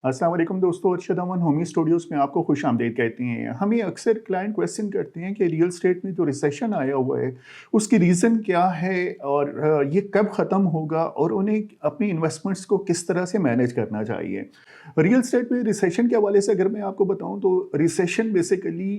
अस्सलाम वालेकुम दोस्तों, अरशद अमन होमी स्टूडियोज़ में आपको खुश आमदीद कहते हैं। हमें अक्सर क्लाइंट क्वेश्चन करते हैं कि रियल एस्टेट में जो रिसेशन आया हुआ है, उसकी रीज़न क्या है और ये कब ख़त्म होगा और उन्हें अपनी इन्वेस्टमेंट्स को किस तरह से मैनेज करना चाहिए। रियल एस्टेट में रिसेशन के हवाले से अगर मैं आपको बताऊँ तो रिसेशन बेसिकली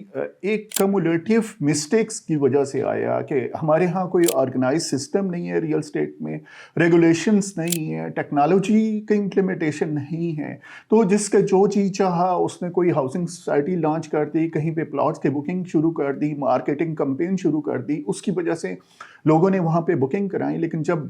एक कम्युलेटिव मिस्टेक्स की वजह से आया कि हमारे यहाँ कोई ऑर्गेनाइज़ सिस्टम नहीं है रियल एस्टेट में, रेगुलेशंस नहीं है, टेक्नोलॉजी की इम्प्लीमेंटेशन नहीं है। तो जिसका जो जी चाहा उसने कोई हाउसिंग सोसाइटी लॉन्च कर दी, कहीं पे प्लॉट्स की बुकिंग शुरू कर दी, मार्केटिंग कैंपेन शुरू कर दी, उसकी वजह से लोगों ने वहाँ पे बुकिंग कराई। लेकिन जब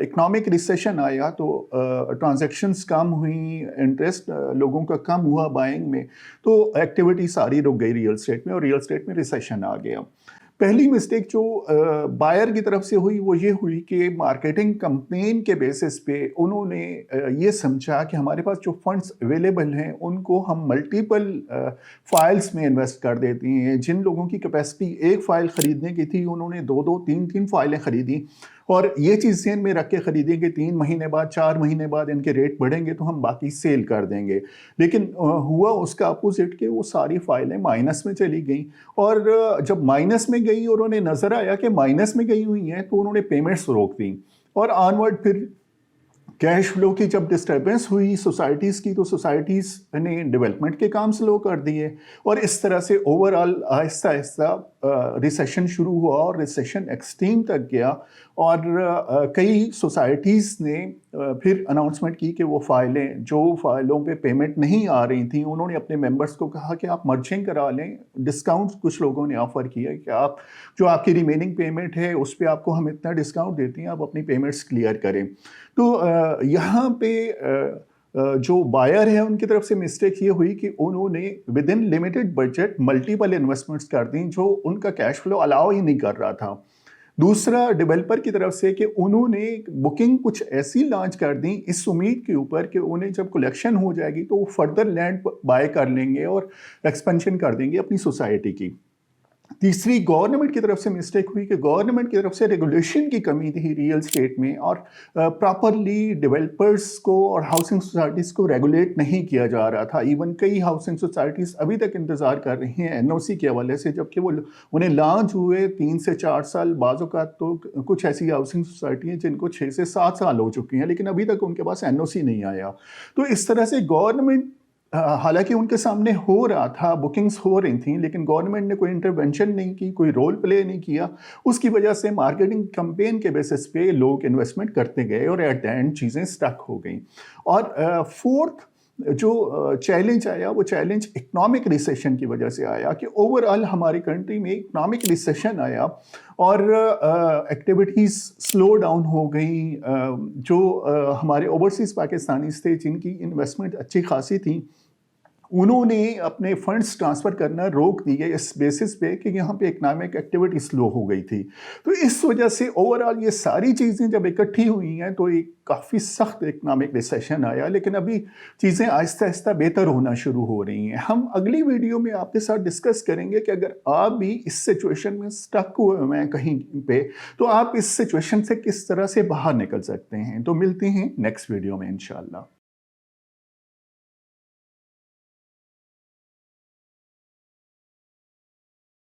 इकोनॉमिक रिसेशन आया तो ट्रांजैक्शंस कम हुई, इंटरेस्ट लोगों का कम हुआ बाइंग में, तो एक्टिविटी सारी रुक गई रियल एस्टेट में और रियल एस्टेट में रिसेशन आ गया। पहली मिस्टेक जो बायर की तरफ से हुई वो ये हुई कि मार्केटिंग कैंपेन के बेसिस पे उन्होंने ये समझा कि हमारे पास जो फंड्स अवेलेबल हैं उनको हम मल्टीपल फाइल्स में इन्वेस्ट कर देते हैं। जिन लोगों की कैपेसिटी एक फ़ाइल ख़रीदने की थी उन्होंने 2-2 3-3 फ़ाइलें ख़रीदी और ये चीज़ ज़हन में रख के ख़रीदी कि 3 महीने बाद 4 महीने बाद इनके रेट बढ़ेंगे तो हम बाकी सेल कर देंगे। लेकिन हुआ उसका अपोज़िट कि वो सारी फ़ाइलें माइनस में चली गईं और जब माइनस में गई और उन्हें नज़र आया कि माइनस में गई हुई हैं तो उन्होंने पेमेंट्स रोक दी और ऑनवर्ड फिर कैश फ्लो की जब डिस्टर्बेंस हुई सोसाइटीज़ की तो सोसाइटीज़ ने डेवलपमेंट के काम स्लो कर दिए और इस तरह से ओवरऑल आहिस्ता आहिस्ता रिसेशन शुरू हुआ और रिसेशन एक्सट्रीम तक गया और कई सोसाइटीज़ ने फिर अनाउंसमेंट की कि वो फाइलें जो फाइलों पे पेमेंट नहीं आ रही थी उन्होंने अपने मेंबर्स को कहा कि आप मर्जिंग करा लें। डिस्काउंट कुछ लोगों ने ऑफ़र किया कि आप जो आपकी रिमेनिंग पेमेंट है उस पे आपको हम इतना डिस्काउंट देते हैं, आप अपनी पेमेंट्स क्लियर करें। तो यहाँ पे जो बायर है उनकी तरफ से मिस्टेक ये हुई कि उन्होंने with in limited budget multiple investments कर दी जो उनका कैश फ्लो अलाउ ही नहीं कर रहा था। दूसरा डेवलपर की तरफ से कि उन्होंने बुकिंग कुछ ऐसी लॉन्च कर दी इस उम्मीद के ऊपर कि उन्हें जब कलेक्शन हो जाएगी तो वो फर्दर लैंड बाय कर लेंगे और एक्सपेंशन कर देंगे अपनी सोसाइटी की। तीसरी गवर्नमेंट की तरफ से मिस्टेक हुई कि गवर्नमेंट की तरफ से रेगुलेशन की कमी थी रियल एस्टेट में और प्रॉपरली डेवलपर्स को और हाउसिंग सोसाइटीज़ को रेगुलेट नहीं किया जा रहा था। इवन कई हाउसिंग सोसाइटीज़ अभी तक इंतज़ार कर रही हैं एनओसी के हवाले से, जबकि वो उन्हें लॉन्च हुए 3 से 4 साल, बाज़ औक़ात तो कुछ ऐसी हाउसिंग सोसाइटी हैं जिनको 6 से 7 साल हो चुके हैं लेकिन अभी तक उनके पास एनओसी नहीं आया। तो इस तरह से गवर्नमेंट हालांकि उनके सामने हो रहा था, बुकिंग्स हो रही थी, लेकिन गवर्नमेंट ने कोई इंटरवेंशन नहीं की, कोई रोल प्ले नहीं किया। उसकी वजह से मार्केटिंग कैंपेन के बेसिस पे लोग इन्वेस्टमेंट करते गए और एट द एंड चीज़ें स्टक हो गई। और फोर्थ जो चैलेंज आया वो चैलेंज इकोनॉमिक रिसेशन की वजह से आया कि ओवरऑल हमारी कंट्री में इकोनॉमिक रिसेशन आया और एक्टिविटीज़ स्लो डाउन हो गई। जो हमारे ओवरसीज़ पाकिस्तानीज़ थे जिनकी इन्वेस्टमेंट अच्छी खासी थी उन्होंने अपने फंड्स ट्रांसफ़र करना रोक दिए इस बेसिस पे कि यहाँ पे इकोनॉमिक एक्टिविटी स्लो हो गई थी। तो इस वजह से ओवरऑल ये सारी चीज़ें जब इकट्ठी हुई हैं तो एक काफ़ी सख्त इकोनॉमिक रिसेशन आया, लेकिन अभी चीज़ें आहिस्ता आहिस्ता बेहतर होना शुरू हो रही हैं। हम अगली वीडियो में आपके साथ डिस्कस करेंगे कि अगर आप भी इस सिचुएशन में स्टक हुए हैं कहीं पे तो आप इस सिचुएशन से किस तरह से बाहर निकल सकते हैं। तो मिलते हैं नेक्स्ट वीडियो में इंशाल्लाह।